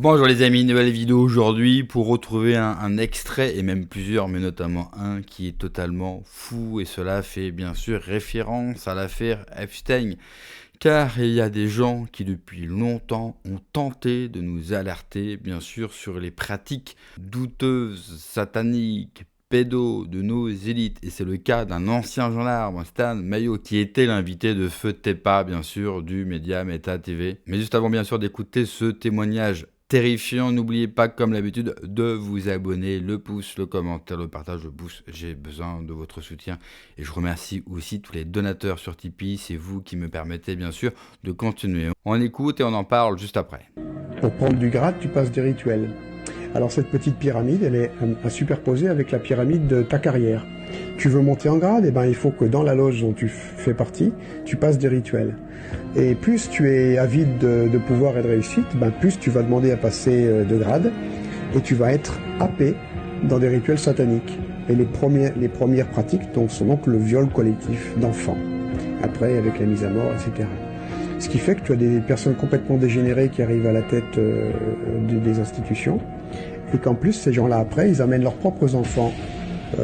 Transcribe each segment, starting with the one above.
Bonjour les amis, nouvelle vidéo aujourd'hui pour retrouver un extrait et même plusieurs, mais notamment un qui est totalement fou et cela fait bien sûr référence à l'affaire Epstein. Car il y a des gens qui depuis longtemps ont tenté de nous alerter bien sûr sur les pratiques douteuses, sataniques, pédos de nos élites. Et c'est le cas d'un ancien gendarme, Stan Mayo, qui était l'invité de Feu Tepa bien sûr du média Meta TV. Mais juste avant bien sûr d'écouter ce témoignage terrifiant, n'oubliez pas comme l'habitude de vous abonner, le pouce, le commentaire, le partage, le pouce, j'ai besoin de votre soutien et je remercie aussi tous les donateurs sur Tipeee, c'est vous qui me permettez bien sûr de continuer. On écoute et on en parle juste après. Pour prendre du grade, tu passes des rituels. Alors cette petite pyramide, elle est à superposer avec la pyramide de ta carrière. Tu veux monter en grade, et ben il faut que dans la loge dont tu fais partie, tu passes des rituels. Et plus tu es avide de pouvoir et de réussite, ben plus tu vas demander à passer de grade, et tu vas être happé dans des rituels sataniques. Et les premières pratiques sont donc le viol collectif d'enfants. Après, avec la mise à mort, etc. Ce qui fait que tu as des personnes complètement dégénérées qui arrivent à la tête des institutions, et qu'en plus, ces gens-là, après, ils amènent leurs propres enfants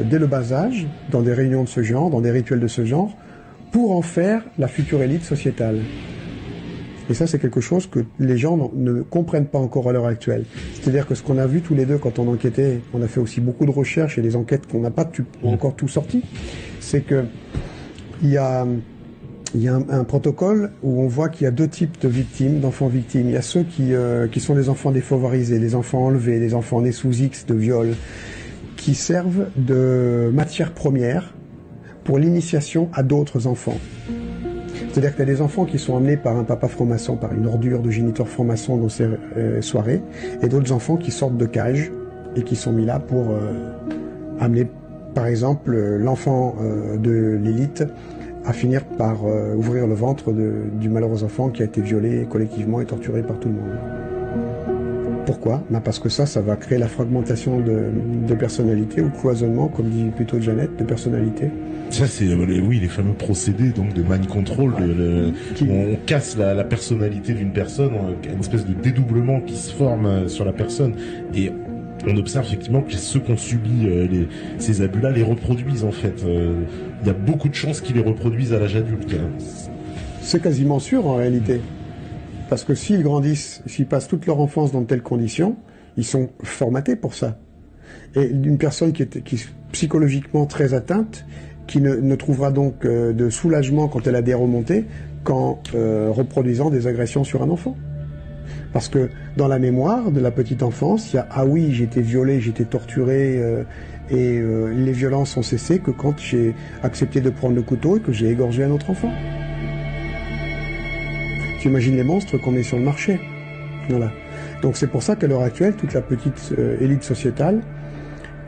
dès le bas âge, dans des réunions de ce genre, dans des rituels de ce genre, pour en faire la future élite sociétale. Et ça, c'est quelque chose que les gens ne comprennent pas encore à l'heure actuelle. C'est-à-dire que ce qu'on a vu tous les deux quand on enquêtait, on a fait aussi beaucoup de recherches et des enquêtes qu'on n'a pas encore tout sorti, c'est que il y a un protocole où on voit qu'il y a deux types de victimes, d'enfants victimes. Il y a ceux qui sont des enfants défavorisés, des enfants enlevés, des enfants nés sous X de viol, qui servent de matière première pour l'initiation à d'autres enfants. C'est-à-dire que tu as des enfants qui sont amenés par un papa franc-maçon, par une ordure de géniteur franc-maçon dans ces soirées, et d'autres enfants qui sortent de cage et qui sont mis là pour amener, par exemple, l'enfant de l'élite à finir par ouvrir le ventre du malheureux enfant qui a été violé collectivement et torturé par tout le monde. Pourquoi ? Parce que ça va créer la fragmentation de personnalité, ou cloisonnement, comme dit plutôt Jeannette, de personnalité. Ça, c'est les fameux procédés donc de mind control, où on casse la personnalité d'une personne, une espèce de dédoublement qui se forme sur la personne, et on observe effectivement que ceux qui ont subi ces abus-là les reproduisent en fait. Il y a beaucoup de chances qu'ils les reproduisent à l'âge adulte. C'est quasiment sûr en réalité. Parce que s'ils grandissent, s'ils passent toute leur enfance dans de telles conditions, ils sont formatés pour ça. Et une personne qui est psychologiquement très atteinte, qui ne trouvera donc de soulagement quand elle a des remontées, qu'en reproduisant des agressions sur un enfant. Parce que dans la mémoire de la petite enfance, il y a « Ah oui, j'ai été violé, j'ai été torturé et les violences ont cessé que quand j'ai accepté de prendre le couteau et que j'ai égorgé un autre enfant. » Tu imagines les monstres qu'on met sur le marché. Voilà. Donc c'est pour ça qu'à l'heure actuelle, toute la petite élite sociétale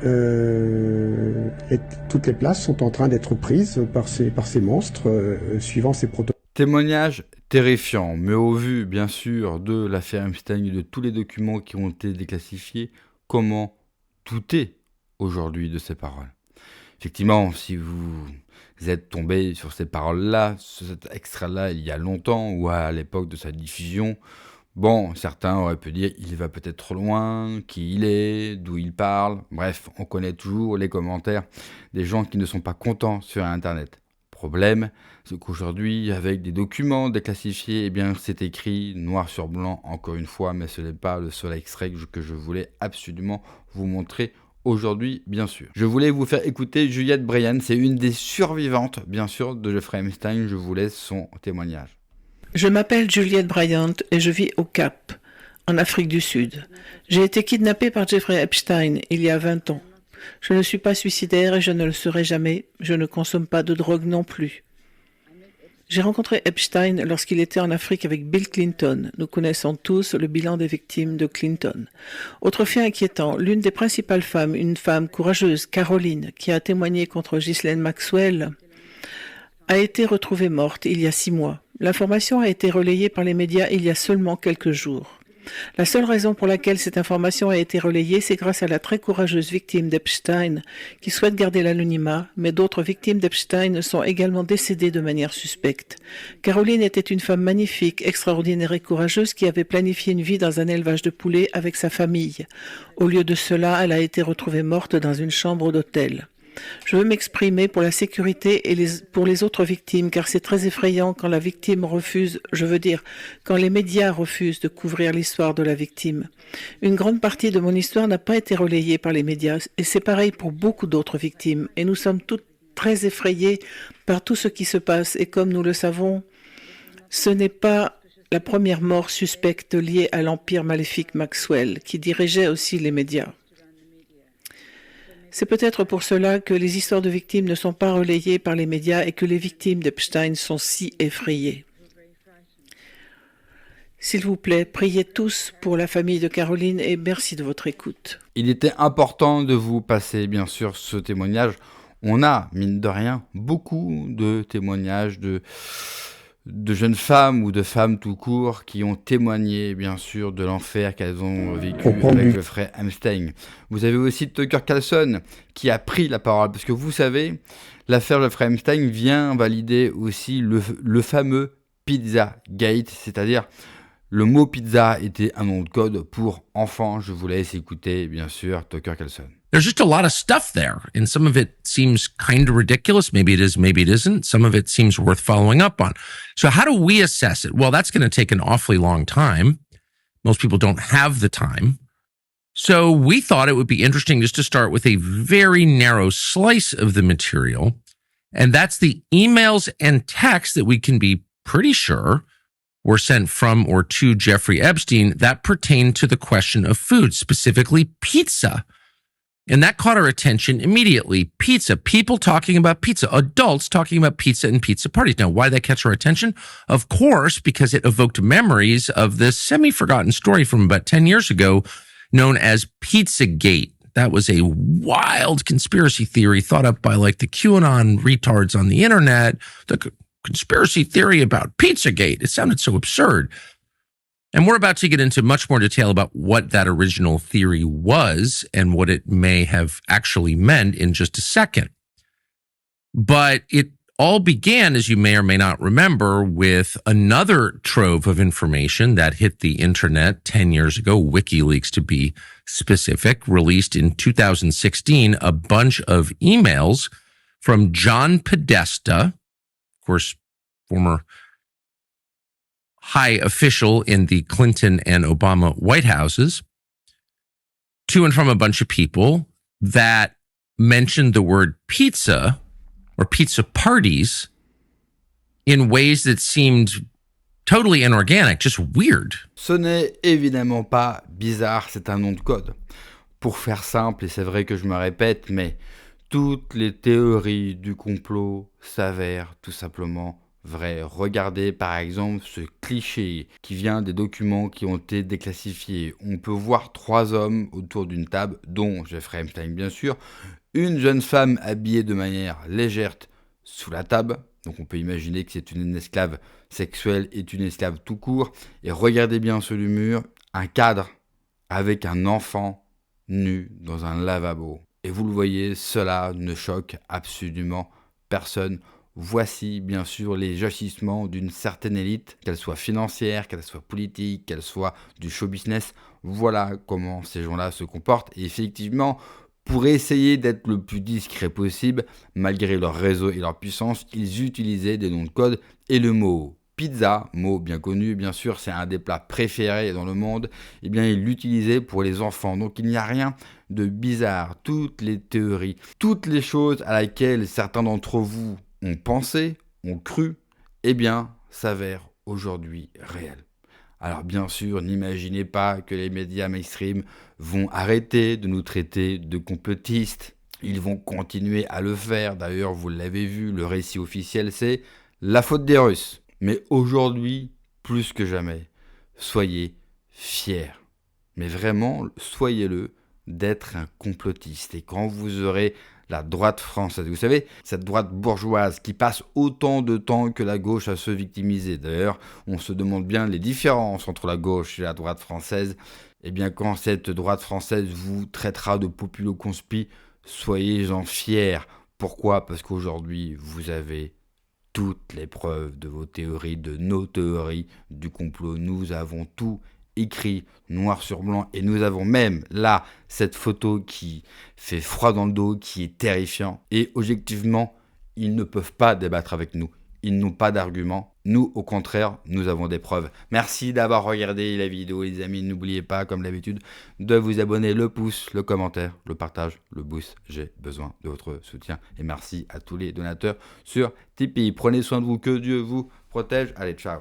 et toutes les places sont en train d'être prises par ces monstres suivant ces protocoles. Témoignage terrifiant, mais au vu bien sûr de l'affaire Epstein et de tous les documents qui ont été déclassifiés, comment douter aujourd'hui de ces paroles ? Effectivement, si vous êtes tombé sur ces paroles-là, sur cet extrait-là, il y a longtemps, ou à l'époque de sa diffusion, bon, certains auraient pu dire il va peut-être trop loin, qui il est, d'où il parle, bref, on connaît toujours les commentaires des gens qui ne sont pas contents sur Internet. Problème, c'est qu'aujourd'hui, avec des documents déclassifiés, eh bien, c'est écrit noir sur blanc, encore une fois, mais ce n'est pas le seul extrait que je voulais absolument vous montrer aujourd'hui, bien sûr. Je voulais vous faire écouter Juliette Bryan, c'est une des survivantes, bien sûr, de Jeffrey Epstein. Je vous laisse son témoignage. Je m'appelle Juliette Bryant et je vis au Cap, en Afrique du Sud. J'ai été kidnappée par Jeffrey Epstein il y a 20 ans. Je ne suis pas suicidaire et je ne le serai jamais. Je ne consomme pas de drogue non plus. J'ai rencontré Epstein lorsqu'il était en Afrique avec Bill Clinton. Nous connaissons tous le bilan des victimes de Clinton. Autre fait inquiétant, l'une des principales femmes, une femme courageuse, Caroline, qui a témoigné contre Ghislaine Maxwell, a été retrouvée morte il y a 6 mois. L'information a été relayée par les médias il y a seulement quelques jours. La seule raison pour laquelle cette information a été relayée, c'est grâce à la très courageuse victime d'Epstein qui souhaite garder l'anonymat, mais d'autres victimes d'Epstein sont également décédées de manière suspecte. Caroline était une femme magnifique, extraordinaire et courageuse qui avait planifié une vie dans un élevage de poulets avec sa famille. Au lieu de cela, elle a été retrouvée morte dans une chambre d'hôtel. Je veux m'exprimer pour la sécurité et pour les autres victimes, car c'est très effrayant quand la victime refuse, quand les médias refusent de couvrir l'histoire de la victime. Une grande partie de mon histoire n'a pas été relayée par les médias, et c'est pareil pour beaucoup d'autres victimes, et nous sommes toutes très effrayées par tout ce qui se passe, et comme nous le savons, ce n'est pas la première mort suspecte liée à l'empire maléfique Maxwell, qui dirigeait aussi les médias. C'est peut-être pour cela que les histoires de victimes ne sont pas relayées par les médias et que les victimes d'Epstein sont si effrayées. S'il vous plaît, priez tous pour la famille de Caroline et merci de votre écoute. Il était important de vous passer, bien sûr, ce témoignage. On a, mine de rien, beaucoup de témoignages de jeunes femmes ou de femmes tout court qui ont témoigné, bien sûr, de l'enfer qu'elles ont vécu avec le frère Epstein. Vous avez aussi Tucker Carlson qui a pris la parole, parce que vous savez, l'affaire de frère Epstein vient valider aussi le fameux Pizzagate, c'est-à-dire le mot pizza était un nom de code pour enfant. Je vous laisse écouter, bien sûr, Tucker Carlson. There's just a lot of stuff there, and some of it seems kind of ridiculous. Maybe it is, maybe it isn't. Some of it seems worth following up on. So how do we assess it? Well, that's going to take an awfully long time. Most people don't have the time. So we thought it would be interesting just to start with a very narrow slice of the material, and that's the emails and texts that we can be pretty sure were sent from or to Jeffrey Epstein that pertain to the question of food, specifically pizza. And that caught our attention immediately. Pizza, people talking about pizza, adults talking about pizza and pizza parties. Now, why that catch our attention? Of course, because it evoked memories of this semi-forgotten story from about 10 years ago known as Pizzagate. That was a wild conspiracy theory thought up by like the QAnon retards on the internet. The conspiracy theory about Pizzagate. It sounded so absurd. And we're about to get into much more detail about what that original theory was and what it may have actually meant in just a second. But it all began, as you may or may not remember, with another trove of information that hit the internet 10 years ago, WikiLeaks to be specific, released in 2016, a bunch of emails from John Podesta, of course, former high official in the Clinton and Obama White Houses, to and from a bunch of people that mentioned the word pizza or pizza parties in ways that seemed totally inorganic, just weird. Ce n'est évidemment pas bizarre, c'est un nom de code. Pour faire simple, et c'est vrai que je me répète, mais toutes les théories du complot s'avèrent tout simplement vraies. Regardez par exemple ce cliché qui vient des documents qui ont été déclassifiés. On peut voir 3 hommes autour d'une table, dont Jeffrey Epstein bien sûr, une jeune femme habillée de manière légère sous la table, donc on peut imaginer que c'est une esclave sexuelle et une esclave tout court, et regardez bien sur le mur, un cadre avec un enfant nu dans un lavabo. Et vous le voyez, cela ne choque absolument personne. Voici bien sûr les agissements d'une certaine élite, qu'elle soit financière, qu'elle soit politique, qu'elle soit du show business. Voilà comment ces gens-là se comportent. Et effectivement, pour essayer d'être le plus discret possible, malgré leur réseau et leur puissance, ils utilisaient des noms de code et le mot pizza, mot bien connu, bien sûr, c'est un des plats préférés dans le monde, eh bien, ils l'utilisaient pour les enfants. Donc, il n'y a rien de bizarre. Toutes les théories, toutes les choses à laquelle certains d'entre vous ont pensé, ont cru, eh bien, s'avèrent aujourd'hui réelles. Alors, bien sûr, n'imaginez pas que les médias mainstream vont arrêter de nous traiter de complotistes. Ils vont continuer à le faire. D'ailleurs, vous l'avez vu, le récit officiel, c'est la faute des Russes. Mais aujourd'hui, plus que jamais, soyez fiers. Mais vraiment, soyez-le d'être un complotiste. Et quand vous aurez la droite française. Vous savez, cette droite bourgeoise qui passe autant de temps que la gauche à se victimiser. D'ailleurs, on se demande bien les différences entre la gauche et la droite française. Eh bien, quand cette droite française vous traitera de populo-conspi, soyez-en fiers. Pourquoi ? Parce qu'aujourd'hui, vous avez toutes les preuves de vos théories, de nos théories du complot. Nous avons tout écrit noir sur blanc et nous avons même là cette photo qui fait froid dans le dos, qui est terrifiant. Et objectivement, ils ne peuvent pas débattre avec nous. Ils n'ont pas d'arguments. Nous, au contraire, nous avons des preuves. Merci d'avoir regardé la vidéo, les amis. N'oubliez pas, comme d'habitude, de vous abonner, le pouce, le commentaire, le partage, le boost. J'ai besoin de votre soutien. Et merci à tous les donateurs sur Tipeee. Prenez soin de vous, que Dieu vous protège. Allez, ciao.